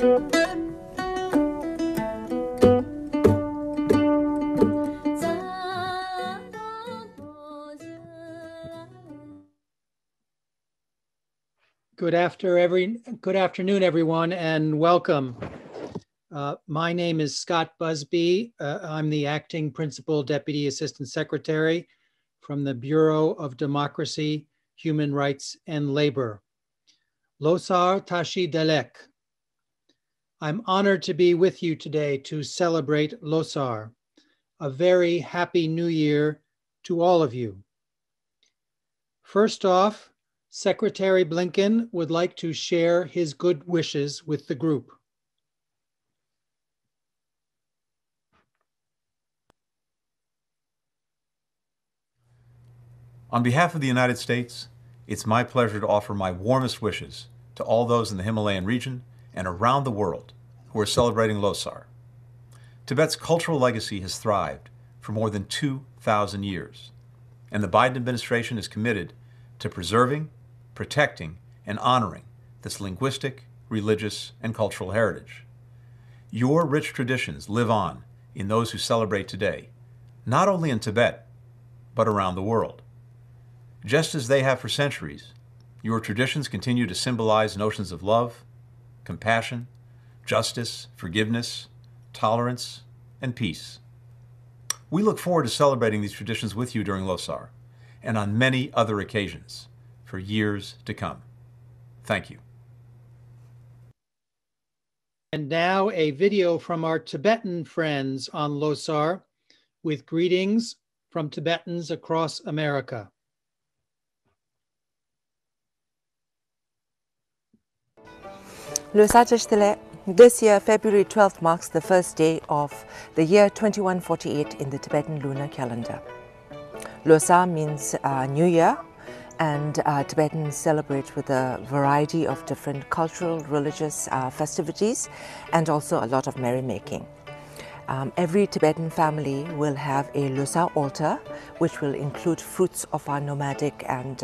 Good afternoon, everyone, and welcome. My name is Scott Busby. I'm the Acting Principal Deputy Assistant Secretary from the Bureau of Democracy, Human Rights, and Labor. Losar Tashi Delek. I'm honored to be with you today to celebrate Losar. A very happy New Year to all of you. First off, Secretary Blinken would like to share his good wishes with the group. On behalf of the United States, it's my pleasure to offer my warmest wishes to all those in the Himalayan region and around the world who are celebrating Losar. Tibet's cultural legacy has thrived for more than 2,000 years, and the Biden administration is committed to preserving, protecting, and honoring this linguistic, religious, and cultural heritage. Your rich traditions live on in those who celebrate today, not only in Tibet, but around the world. Just as they have for centuries, your traditions continue to symbolize notions of love, compassion, justice, forgiveness, tolerance, and peace. We look forward to celebrating these traditions with you during Losar and on many other occasions for years to come. Thank you. And now a video from our Tibetan friends on Losar with greetings from Tibetans across America. Losar. This year, February 12th, marks the first day of the year 2148 in the Tibetan lunar calendar. Losar means New Year, and Tibetans celebrate with a variety of different cultural, religious festivities, and also a lot of merrymaking. Every Tibetan family will have a Losar altar, which will include fruits of our nomadic and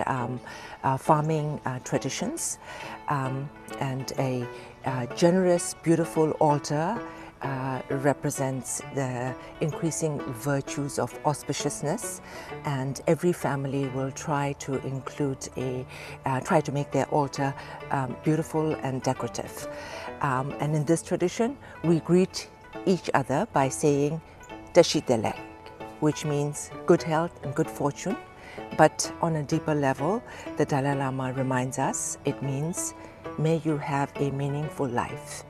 farming traditions, and a generous, beautiful altar represents the increasing virtues of auspiciousness, and every family will try to include try to make their altar beautiful and decorative. And in this tradition, we greet each other by saying Tashi Delek, which means good health and good fortune. But on a deeper level, the Dalai Lama reminds us it means may you have a meaningful life,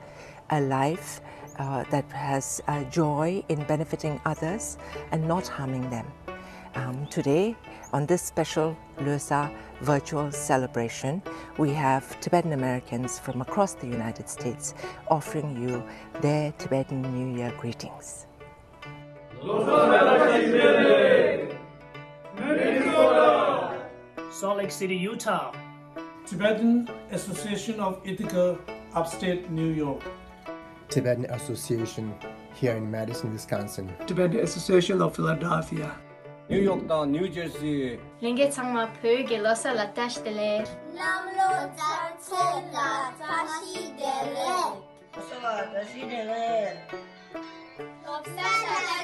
a life that has joy in benefiting others and not harming them. Today, on this special Losar virtual celebration, we have Tibetan Americans from across the United States offering you their Tibetan New Year greetings. Salt Lake City, Utah. Tibetan Association of Ithaca, upstate New York. Tibetan Association here in Madison, Wisconsin. Tibetan Association of Philadelphia. New York down, New Jersey. Ringet sangma pöge losa la tash dele. Namlo tatse la tashi dele. Losa tashi dele. Losa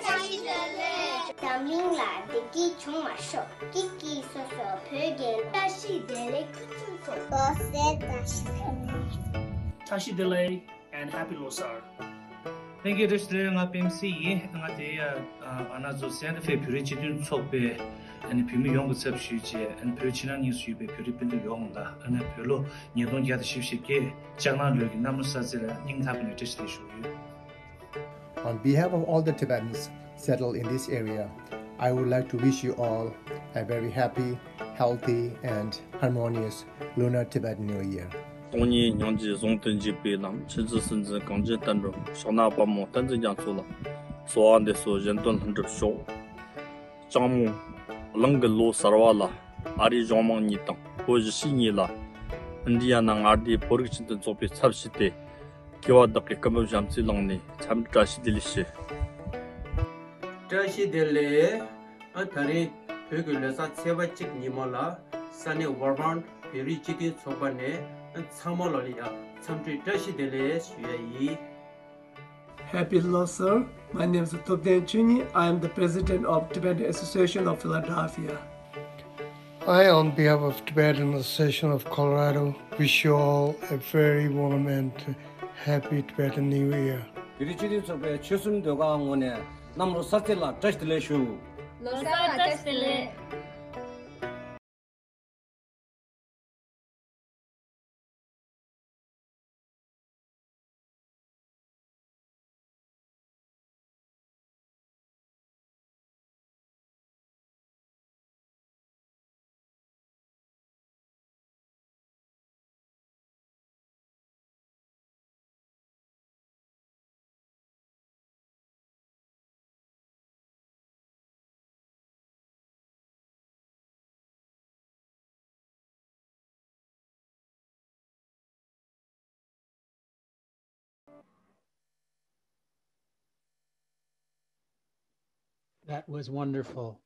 tashi dele. Tamling la deki chungma sho. Kiki so so pöge tashi dele kutsu so. Losa tashi dele. Tashi dele and happy Losar. Thank you, Mr. PMC. Anazosian February Chidun Sobe and Pimi Yong Subshuji and Perchina News Ube Puripin Yonga and a Pelo, you don't get the Shipshike, Chana Lug, Namusazilla, Ninghapin Tishu. On behalf of all the Tibetans settled in this area, I would like to wish you all a very happy, healthy, and harmonious Lunar Tibetan New Year. 东年娘子从登记北南，妻子甚至刚进当中，小拿把忙等着讲错了，所安的说人端很着小，张木啷个路萨瓦了，阿里张忙你当，或是新年了，印第安那阿里波尔钦的作品差不多的，给我大概根本上是啷呢，差不多这些的些。这些的嘞，他哩这个了啥？7万几尼玛啦，3年warmest，比如今天说吧呢。 참mol로리야 참트 다시델레 수야이 Happy Losar. My name is Tibetan Chuni. I am the president of Tibetan Association of Philadelphia. I, on behalf of Tibetan Association of Colorado, wish you all a very warm and happy Tibetan New Year. 그리치디 속에 최순도가 원에 남로 사텔라 다시델레슈 로사 다시델레 That was wonderful.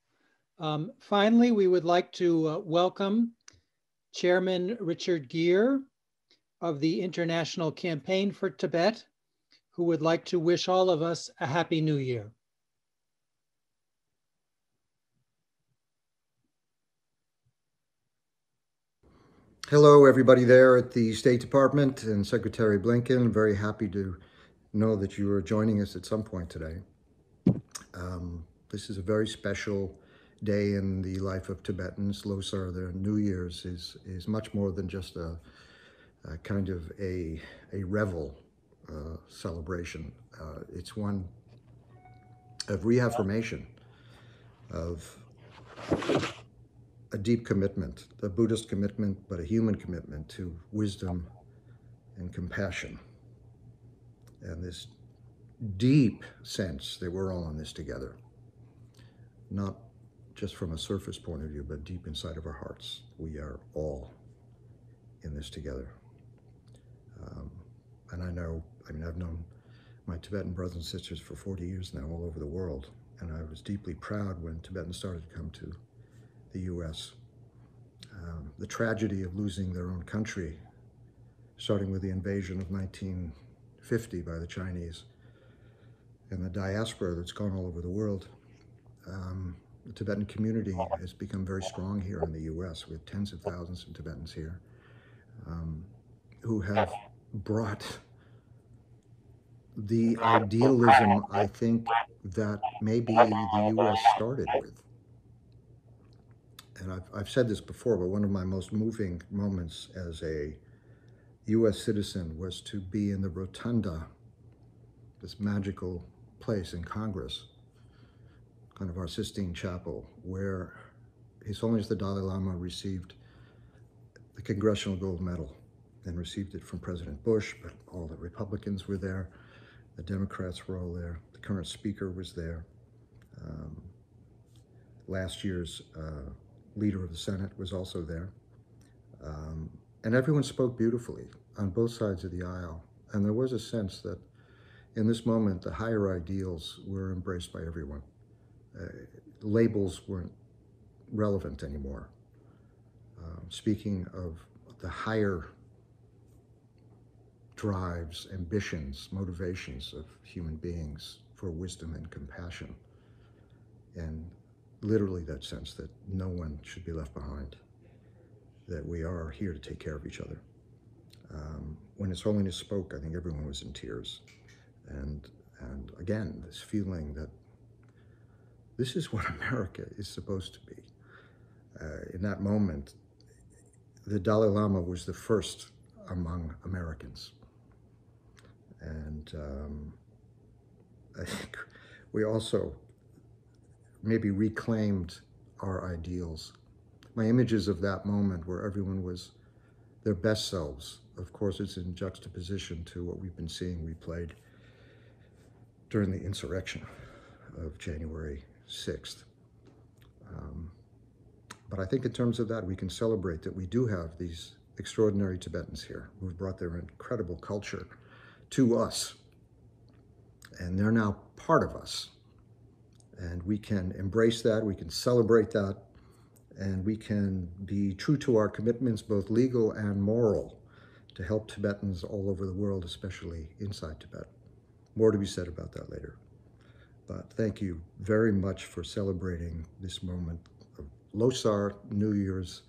Finally, we would like to welcome Chairman Richard Gere of the International Campaign for Tibet, who would like to wish all of us a Happy New Year. Hello, everybody there at the State Department and Secretary Blinken. Very happy to know that you are joining us at some point today. This is a very special day in the life of Tibetans. Losar, their New Year's, is much more than just a kind of a revel celebration. It's one of reaffirmation of a deep commitment, a Buddhist commitment, but a human commitment to wisdom and compassion. And this deep sense that we're all in this together, not just from a surface point of view, but deep inside of our hearts. We are all in this together. And I've known my Tibetan brothers and sisters for 40 years now all over the world. And I was deeply proud when Tibetans started to come to the US. The tragedy of losing their own country, starting with the invasion of 1950 by the Chinese, and the diaspora that's gone all over the world. The Tibetan community has become very strong here in the US with tens of thousands of Tibetans here who have brought the idealism, I think, that maybe the US started with. And I've said this before, but one of my most moving moments as a US citizen was to be in the rotunda, this magical place in Congress, kind of our Sistine Chapel, where His Holiness the Dalai Lama received the Congressional Gold Medal and received it from President Bush, but all the Republicans were there, the Democrats were all there, the current speaker was there. Last year's leader of the Senate was also there. And everyone spoke beautifully on both sides of the aisle. And there was a sense that in this moment, the higher ideals were embraced by everyone. Labels weren't relevant anymore. Speaking of the higher drives, ambitions, motivations of human beings for wisdom and compassion. And literally that sense that no one should be left behind, that we are here to take care of each other. When His Holiness spoke, I think everyone was in tears. And again, this feeling that this is what America is supposed to be. In that moment, the Dalai Lama was the first among Americans. And I think we also maybe reclaimed our ideals. My images of that moment where everyone was their best selves, of course, it's in juxtaposition to what we've been seeing replayed during the insurrection of January 6th. But I think in terms of that, we can celebrate that we do have these extraordinary Tibetans here who've brought their incredible culture to us. And they're now part of us. And we can embrace that, we can celebrate that, and we can be true to our commitments, both legal and moral, to help Tibetans all over the world, especially inside Tibet. More to be said about that later. But thank you very much for celebrating this moment of Losar New Year's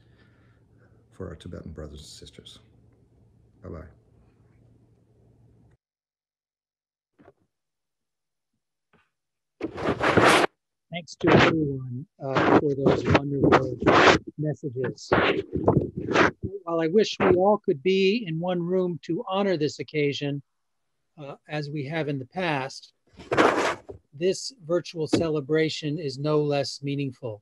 for our Tibetan brothers and sisters. Bye-bye. Thanks to everyone for those wonderful messages. While I wish we all could be in one room to honor this occasion, as we have in the past, this virtual celebration is no less meaningful.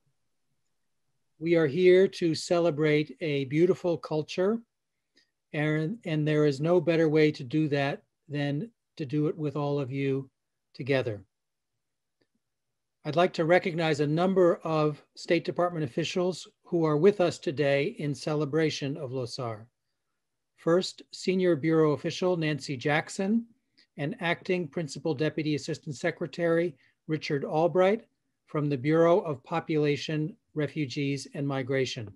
We are here to celebrate a beautiful culture, and there is no better way to do that than to do it with all of you together. I'd like to recognize a number of State Department officials who are with us today in celebration of Losar. First, Senior Bureau Official Nancy Jackson and Acting Principal Deputy Assistant Secretary Richard Albright from the Bureau of Population, Refugees, and Migration.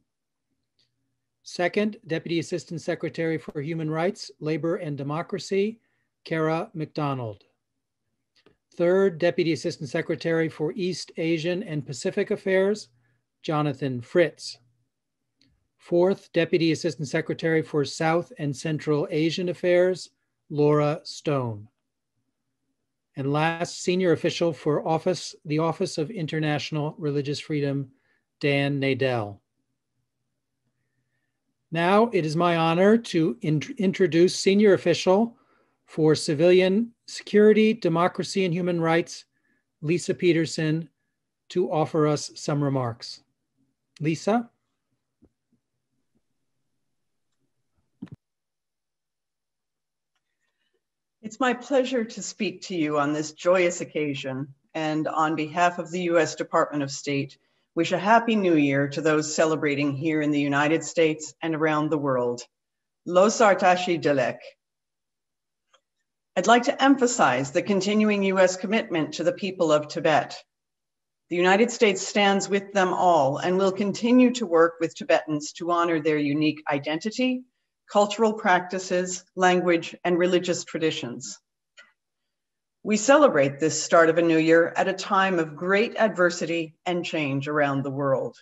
Second, Deputy Assistant Secretary for Human Rights, Labor, and Democracy, Kara McDonald. Third, Deputy Assistant Secretary for East Asian and Pacific Affairs, Jonathan Fritz. Fourth, Deputy Assistant Secretary for South and Central Asian Affairs, Laura Stone. And last, Senior Official for the Office of International Religious Freedom, Dan Nadell. Now it is my honor to introduce Senior Official for Civilian Security, Democracy, and Human Rights, Lisa Peterson, to offer us some remarks. Lisa? It's my pleasure to speak to you on this joyous occasion, and on behalf of the U.S. Department of State, wish a Happy New Year to those celebrating here in the United States and around the world. Losar Tashi Delek. I'd like to emphasize the continuing U.S. commitment to the people of Tibet. The United States stands with them all and will continue to work with Tibetans to honor their unique identity, cultural practices, language, and religious traditions. We celebrate this start of a new year at a time of great adversity and change around the world.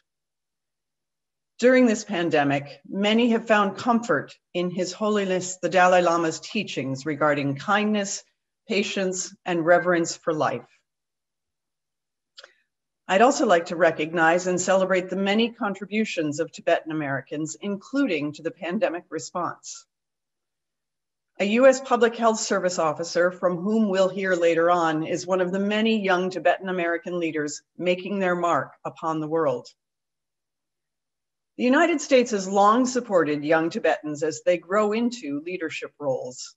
During this pandemic, many have found comfort in His Holiness the Dalai Lama's teachings regarding kindness, patience, and reverence for life. I'd also like to recognize and celebrate the many contributions of Tibetan Americans, including to the pandemic response. A U.S. Public Health Service officer, from whom we'll hear later on, is one of the many young Tibetan American leaders making their mark upon the world. The United States has long supported young Tibetans as they grow into leadership roles.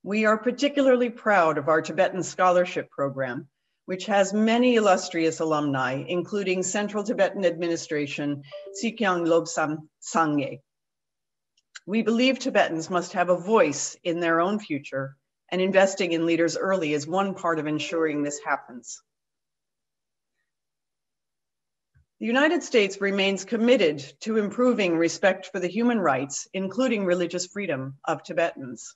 We are particularly proud of our Tibetan Scholarship program, which has many illustrious alumni, including Central Tibetan Administration, Sikyang Lobsang Sangye. We believe Tibetans must have a voice in their own future, and investing in leaders early is one part of ensuring this happens. The United States remains committed to improving respect for the human rights, including religious freedom, of Tibetans.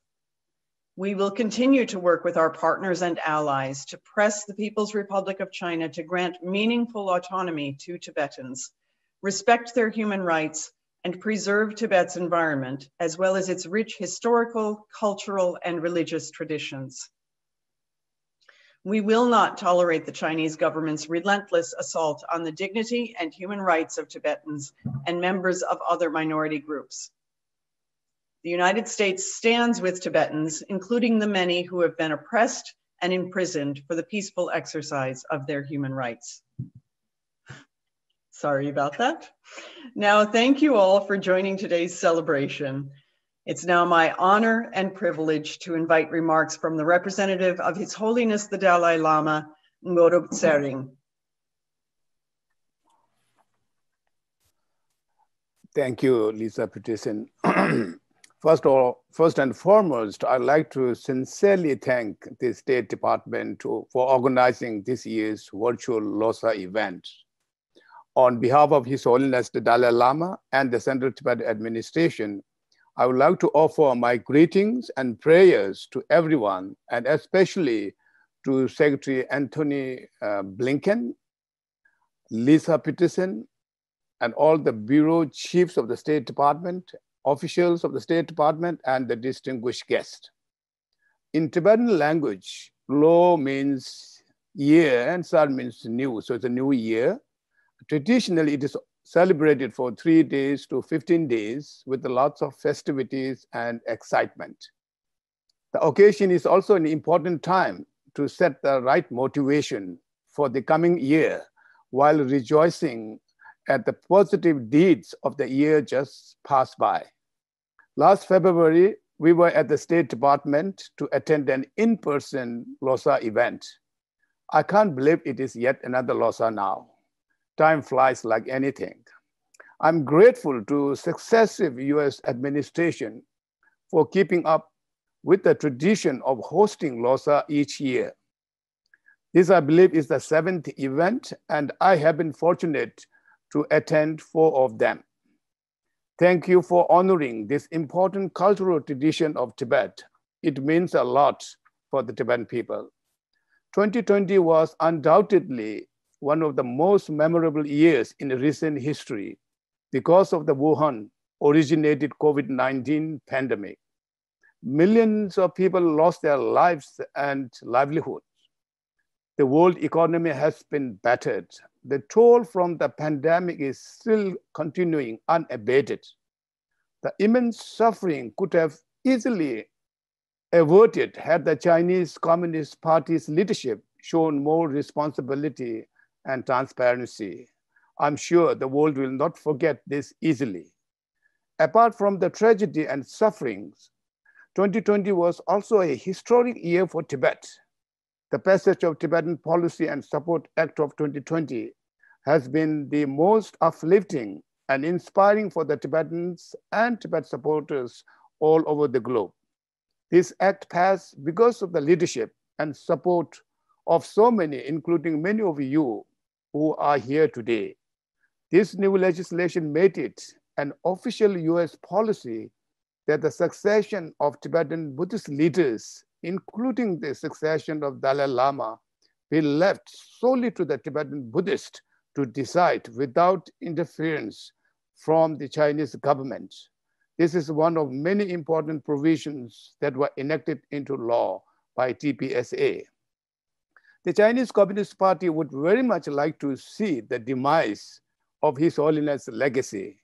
We will continue to work with our partners and allies to press the People's Republic of China to grant meaningful autonomy to Tibetans, respect their human rights, and preserve Tibet's environment, as well as its rich historical, cultural, and religious traditions. We will not tolerate the Chinese government's relentless assault on the dignity and human rights of Tibetans and members of other minority groups. The United States stands with Tibetans, including the many who have been oppressed and imprisoned for the peaceful exercise of their human rights. Sorry about that. Now, thank you all for joining today's celebration. It's now my honor and privilege to invite remarks from the representative of His Holiness the Dalai Lama, Ngorub Tsering. Thank you, Lisa Peterson. First and foremost, I'd like to sincerely thank the State Department for organizing this year's virtual Losar event. On behalf of His Holiness the Dalai Lama and the Central Tibetan Administration, I would like to offer my greetings and prayers to everyone, and especially to Secretary Anthony Blinken, Lisa Peterson, and all the bureau chiefs of the State Department, officials of the State Department, and the distinguished guest. In Tibetan language, Lo means year and Sar means new, so it's a new year. Traditionally, it is celebrated for 3 days to 15 days with lots of festivities and excitement. The occasion is also an important time to set the right motivation for the coming year while rejoicing at the positive deeds of the year just passed by. Last February, we were at the State Department to attend an in-person Losar event. I can't believe it is yet another Losar now. Time flies like anything. I'm grateful to successive US administration for keeping up with the tradition of hosting Losar each year. This, I believe, is the 7th event, and I have been fortunate to attend 4 of them. Thank you for honoring this important cultural tradition of Tibet. It means a lot for the Tibetan people. 2020 was undoubtedly one of the most memorable years in recent history because of the Wuhan originated COVID-19 pandemic. Millions of people lost their lives and livelihoods. The world economy has been battered. The toll from the pandemic is still continuing unabated. The immense suffering could have easily averted had the Chinese Communist Party's leadership shown more responsibility and transparency. I'm sure the world will not forget this easily. Apart from the tragedy and sufferings, 2020 was also a historic year for Tibet. The passage of Tibetan Policy and Support Act of 2020 has been the most uplifting and inspiring for the Tibetans and Tibet supporters all over the globe. This act passed because of the leadership and support of so many, including many of you who are here today. This new legislation made it an official US policy that the succession of Tibetan Buddhist leaders, including the succession of Dalai Lama, be left solely to the Tibetan Buddhists to decide without interference from the Chinese government. This is one of many important provisions that were enacted into law by TPSA. The Chinese Communist Party would very much like to see the demise of His Holiness' legacy,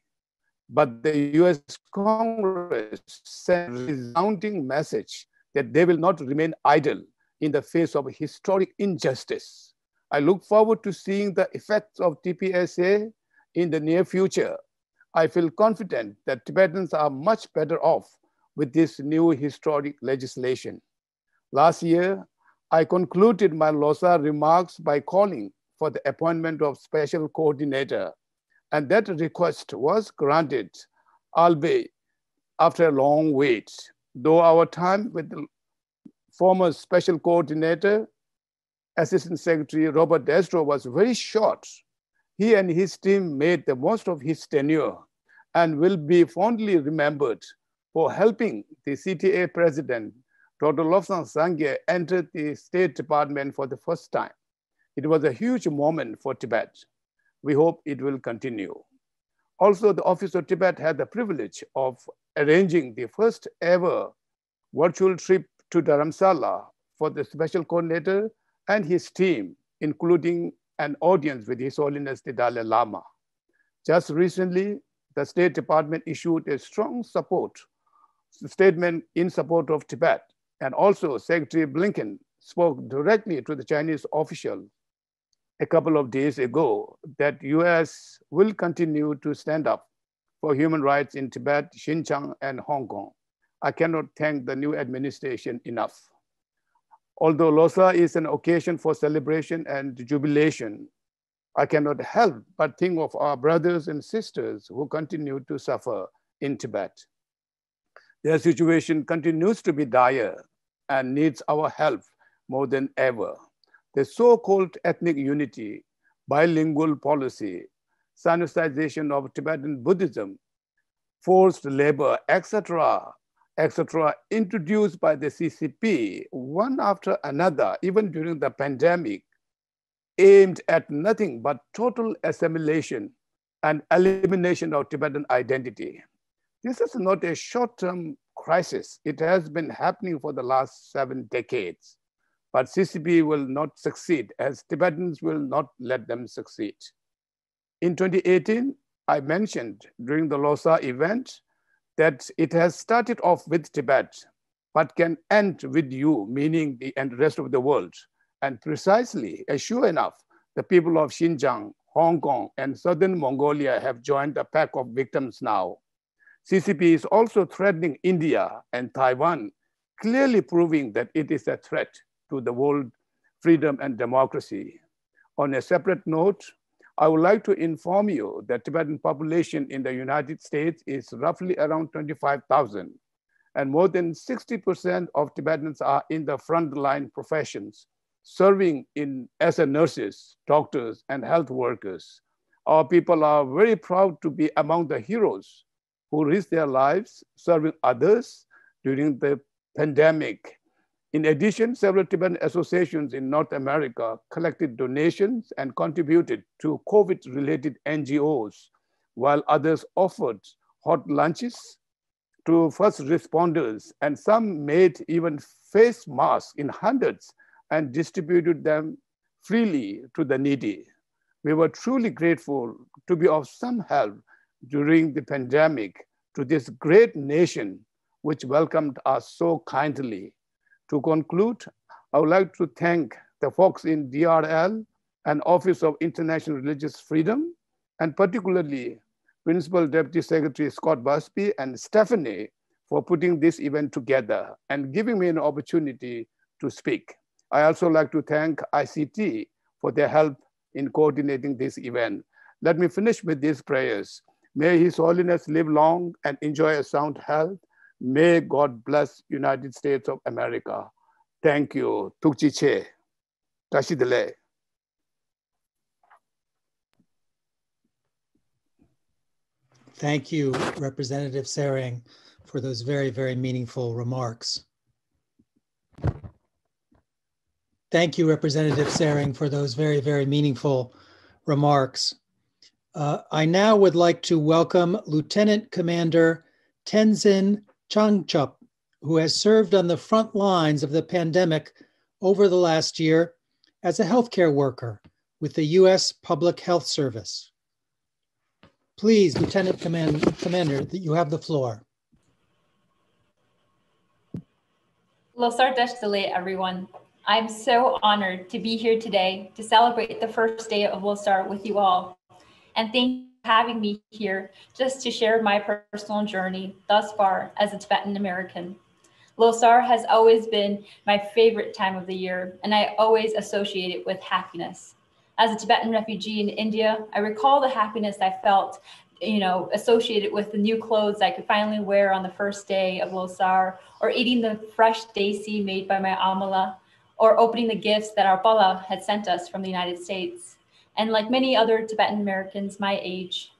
but the US Congress sent a resounding message that they will not remain idle in the face of historic injustice. I look forward to seeing the effects of TPSA in the near future. I feel confident that Tibetans are much better off with this new historic legislation. Last year, I concluded my Losar remarks by calling for the appointment of special coordinator, and that request was granted, albeit after a long wait. Though our time with the former special coordinator, Assistant Secretary Robert Destro, was very short, he and his team made the most of his tenure and will be fondly remembered for helping the CTA president, Dr. Lobsang Sangye, enter the State Department for the first time. It was a huge moment for Tibet. We hope it will continue. Also, the Office of Tibet had the privilege of arranging the first ever virtual trip to Dharamsala for the special coordinator and his team, including an audience with His Holiness the Dalai Lama. Just recently, the State Department issued a strong statement in support of Tibet, and also Secretary Blinken spoke directly to the Chinese official a couple of days ago that US will continue to stand up for human rights in Tibet, Xinjiang, and Hong Kong. I cannot thank the new administration enough. Although Losar is an occasion for celebration and jubilation, I cannot help but think of our brothers and sisters who continue to suffer in Tibet. Their situation continues to be dire and needs our help more than ever. The so-called ethnic unity, bilingual policy, Sinicization of Tibetan Buddhism, forced labor, etc., etc., introduced by the CCP, one after another, even during the pandemic, aimed at nothing but total assimilation and elimination of Tibetan identity. This is not a short-term crisis. It has been happening for the last 7 decades. But CCP will not succeed, as Tibetans will not let them succeed. In 2018, I mentioned during the Losar event that it has started off with Tibet, but can end with you, meaning the rest of the world. And precisely, as sure enough, the people of Xinjiang, Hong Kong, and Southern Mongolia have joined the pack of victims now. CCP is also threatening India and Taiwan, clearly proving that it is a threat to the world freedom and democracy. On a separate note, I would like to inform you that Tibetan population in the United States is roughly around 25,000, and more than 60% of Tibetans are in the frontline professions, serving as nurses, doctors, and health workers. Our people are very proud to be among the heroes who risked their lives serving others during the pandemic. In addition, several Tibetan associations in North America collected donations and contributed to COVID-related NGOs, while others offered hot lunches to first responders, and some made even face masks in hundreds and distributed them freely to the needy. We were truly grateful to be of some help during the pandemic to this great nation, which welcomed us so kindly. To conclude, I would like to thank the folks in DRL and Office of International Religious Freedom, and particularly Principal Deputy Secretary Scott Busby and Stephanie for putting this event together and giving me an opportunity to speak. I also like to thank ICT for their help in coordinating this event. Let me finish with these prayers. May His Holiness live long and enjoy a sound health. May God bless United States of America. Thank you. Tukchi che. Tashidele. Thank you, Representative Sering, for those very, very meaningful remarks. Thank you, Representative Sering, for those very, very meaningful remarks. I now would like to welcome Lieutenant Commander Tenzin Changchup, who has served on the front lines of the pandemic over the last year as a healthcare worker with the U.S. Public Health Service. Please, Lieutenant Commander, you have the floor. Losar Deshtale, everyone. I'm so honored to be here today to celebrate the first day of Losar with you all. And thank you for having me here just to share my personal journey thus far as a Tibetan American. Losar has always been my favorite time of the year, and I always associate it with happiness. As a Tibetan refugee in India, I recall the happiness I felt, associated with the new clothes I could finally wear on the first day of Losar, or eating the fresh desi made by my amala, or opening the gifts that our bala had sent us from the United States. And like many other Tibetan Americans my age,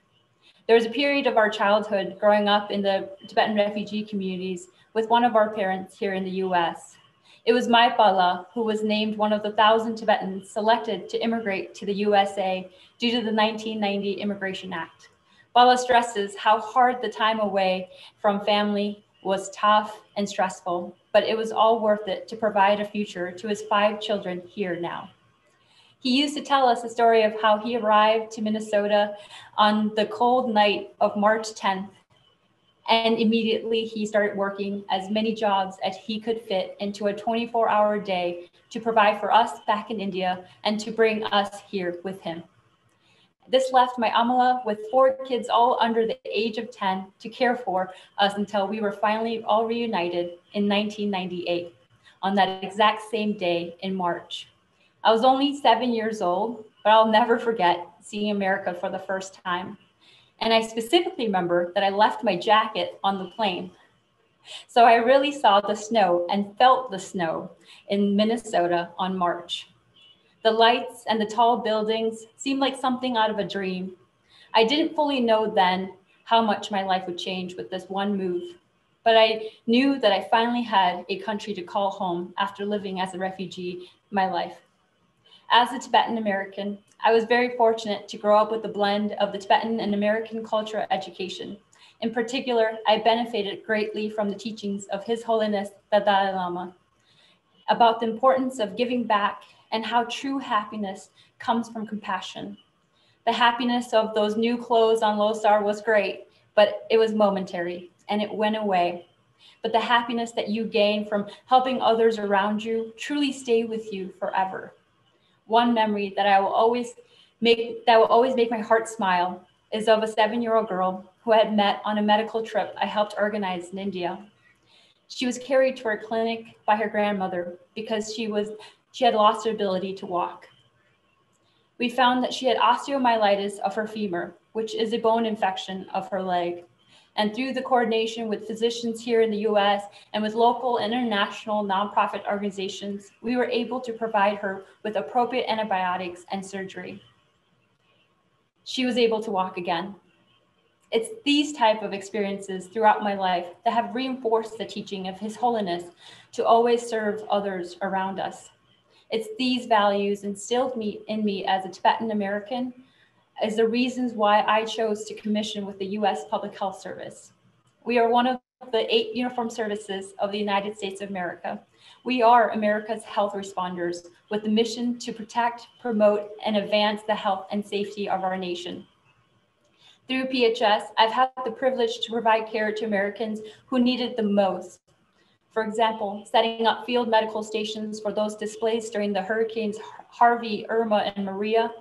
there was a period of our childhood growing up in the Tibetan refugee communities with one of our parents here in the US. It was my bala who was named one of the 1,000 Tibetans selected to immigrate to the USA due to the 1990 Immigration Act. Bala stresses how hard the time away from family was tough and stressful, but it was all worth it to provide a future to his 5 children here now. He used to tell us a story of how he arrived to Minnesota on the cold night of March 10th, and immediately he started working as many jobs as he could fit into a 24-hour day to provide for us back in India and to bring us here with him. This left my amala with 4 kids all under the age of 10 to care for us until we were finally all reunited in 1998 on that exact same day in March. I was only 7 years old, but I'll never forget seeing America for the first time. And I specifically remember that I left my jacket on the plane. So I really saw the snow and felt the snow in Minnesota on March. The lights and the tall buildings seemed like something out of a dream. I didn't fully know then how much my life would change with this one move. But I knew that I finally had a country to call home after living as a refugee my life. As a Tibetan American, I was very fortunate to grow up with a blend of the Tibetan and American cultural education. In particular, I benefited greatly from the teachings of His Holiness the Dalai Lama about the importance of giving back and how true happiness comes from compassion. The happiness of those new clothes on Losar was great, but it was momentary and it went away. But the happiness that you gain from helping others around you truly stay with you forever. One memory that will always make my heart smile is of a 7-year-old girl who I had met on a medical trip I helped organize in India. She was carried to her clinic by her grandmother because she had lost her ability to walk. We found that she had osteomyelitis of her femur, which is a bone infection of her leg. And through the coordination with physicians here in the US and with local and international nonprofit organizations, we were able to provide her with appropriate antibiotics and surgery. She was able to walk again. It's these type of experiences throughout my life that have reinforced the teaching of His Holiness to always serve others around us. It's these values instilled in me as a Tibetan American is the reasons why I chose to commission with the US Public Health Service. We are one of the 8 uniformed services of the United States of America. We are America's health responders with the mission to protect, promote, and advance the health and safety of our nation. Through PHS, I've had the privilege to provide care to Americans who need it the most. For example, setting up field medical stations for those displaced during the hurricanes Harvey, Irma, and Maria,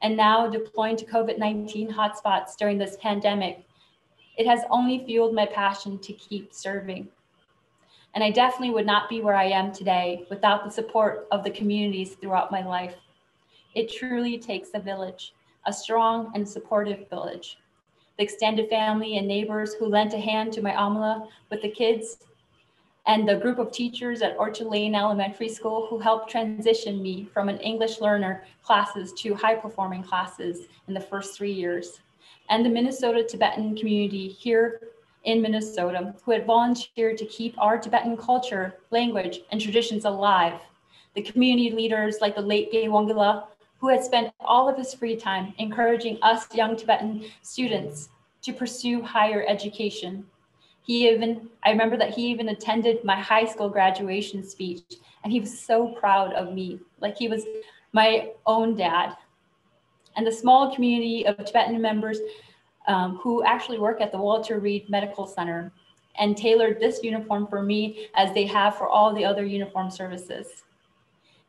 and now deploying to COVID-19 hotspots during this pandemic. It has only fueled my passion to keep serving. And I definitely would not be where I am today without the support of the communities throughout my life. It truly takes a village, a strong and supportive village. The extended family and neighbors who lent a hand to my Amala with the kids, and the group of teachers at Orchard Lane Elementary School who helped transition me from an English learner classes to high-performing classes in the first 3 years. And the Minnesota Tibetan community here in Minnesota who had volunteered to keep our Tibetan culture, language, and traditions alive. The community leaders like the late Gay Wangala, who had spent all of his free time encouraging us young Tibetan students to pursue higher education. I remember that he even attended my high school graduation speech, and he was so proud of me, like he was my own dad. And the small community of Tibetan members who actually work at the Walter Reed Medical Center and tailored this uniform for me as they have for all the other uniform services.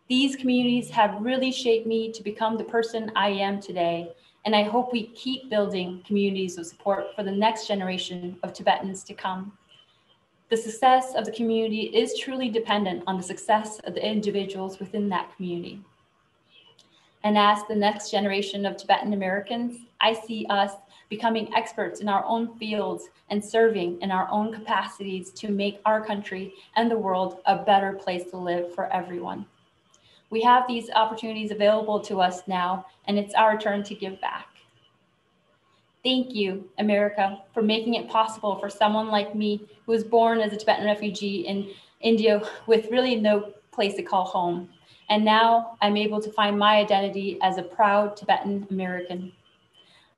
These communities have really shaped me to become the person I am today. And I hope we keep building communities of support for the next generation of Tibetans to come. The success of the community is truly dependent on the success of the individuals within that community. And as the next generation of Tibetan Americans, I see us becoming experts in our own fields and serving in our own capacities to make our country and the world a better place to live for everyone. We have these opportunities available to us now, and it's our turn to give back. Thank you, America, for making it possible for someone like me who was born as a Tibetan refugee in India with really no place to call home. And now I'm able to find my identity as a proud Tibetan American.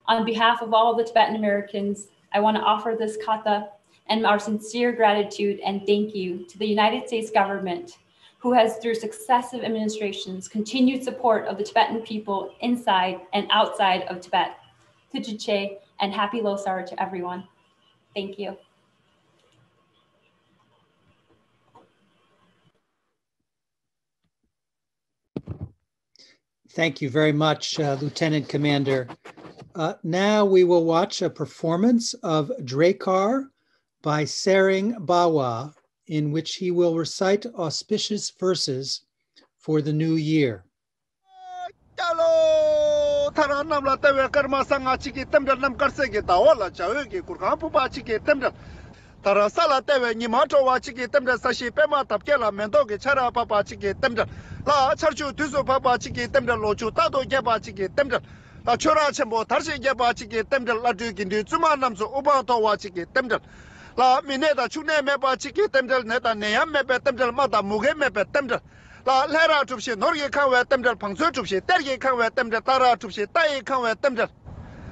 On behalf of all the Tibetan Americans, I want to offer this kata and our sincere gratitude and thank you to the United States government, who has, through successive administrations, continued support of the Tibetan people inside and outside of Tibet. Tujiche and happy Losar to everyone. Thank you. Thank you very much, Lieutenant Commander. Now we will watch a performance of Drekar by Sering Bawa, in which he will recite auspicious verses for the new year. Tarasala tewe nimato wachiki temda sashi pema tapkela mendoge chara papa chiki temda la charchu tuzo papa chiki temda lochu tato geba chiki temda La chora chembo tarshi geba chiki temdel la du gindu zuma namso uba to wa chiki temdel. La mineta chune meba chiki temdel neta neyam mebe temdel mata muge mebe temdel. La lera tupshi norge kanwe temdel pangso tupshi terge kanwe temdel tara tupshi tayi kanwe temdel.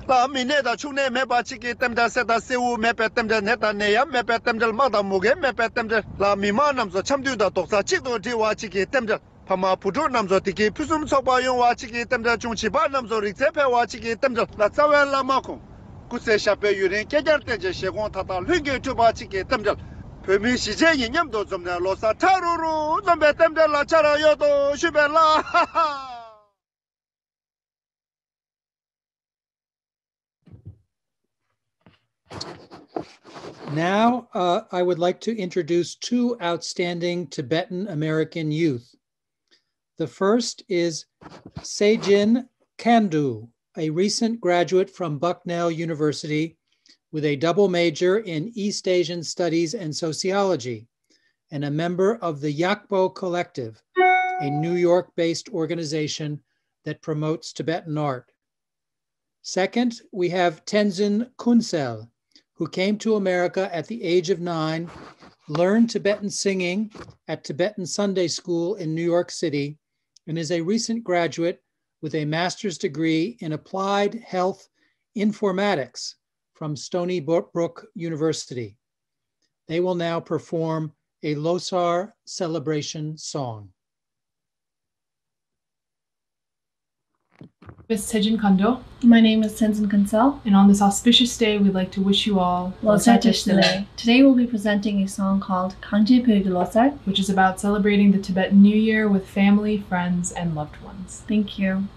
La mineta chune meba chiki temdel seta sewu mebe temdel neta neyam mebe temdel mata muge mebe temdel. La mima namso chamdu da toksa chikdo diwa chiki temdel. Pama putu namso tiki pusum soba yung wa chiki temdel chung chiba namso riksepe wa chiki temdel. La tsawe la makung. Kuse shape yurin kejar tenje shegon tata lungi tuba chiki temdel. Pemi shije yinyamdo zomne losa taruru zombe temdel la chara yodo shube la. Now, I would like to introduce two outstanding Tibetan American youth. The first is Sejin Kandu, a recent graduate from Bucknell University with a double major in East Asian Studies and Sociology, and a member of the Yakbo Collective, a New York-based organization that promotes Tibetan art. Second, we have Tenzin Kunsel, who came to America at the age of 9, learned Tibetan singing at Tibetan Sunday School in New York City, and is a recent graduate with a master's degree in applied health informatics from Stony Brook University. They will now perform a Losar celebration song. Miss Tejin Kondo. My name is Tenzin Kansel, and on this auspicious day, we'd like to wish you all Losar Teshdele. Today we'll be presenting a song called Kangje Pöge Losar, which is about celebrating the Tibetan New Year with family, friends, and loved ones. Thank you.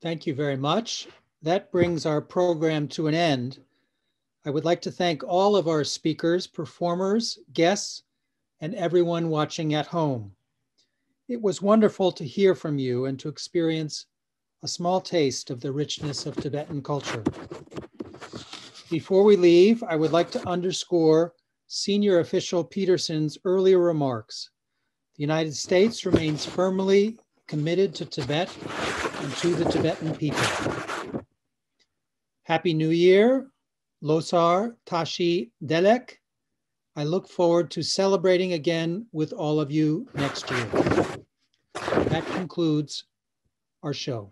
Thank you very much. That brings our program to an end. I would like to thank all of our speakers, performers, guests, and everyone watching at home. It was wonderful to hear from you and to experience a small taste of the richness of Tibetan culture. Before we leave, I would like to underscore Senior Official Peterson's earlier remarks. The United States remains firmly committed to Tibet and to the Tibetan people. Happy New Year, Losar Tashi Delek. I look forward to celebrating again with all of you next year. That concludes our show.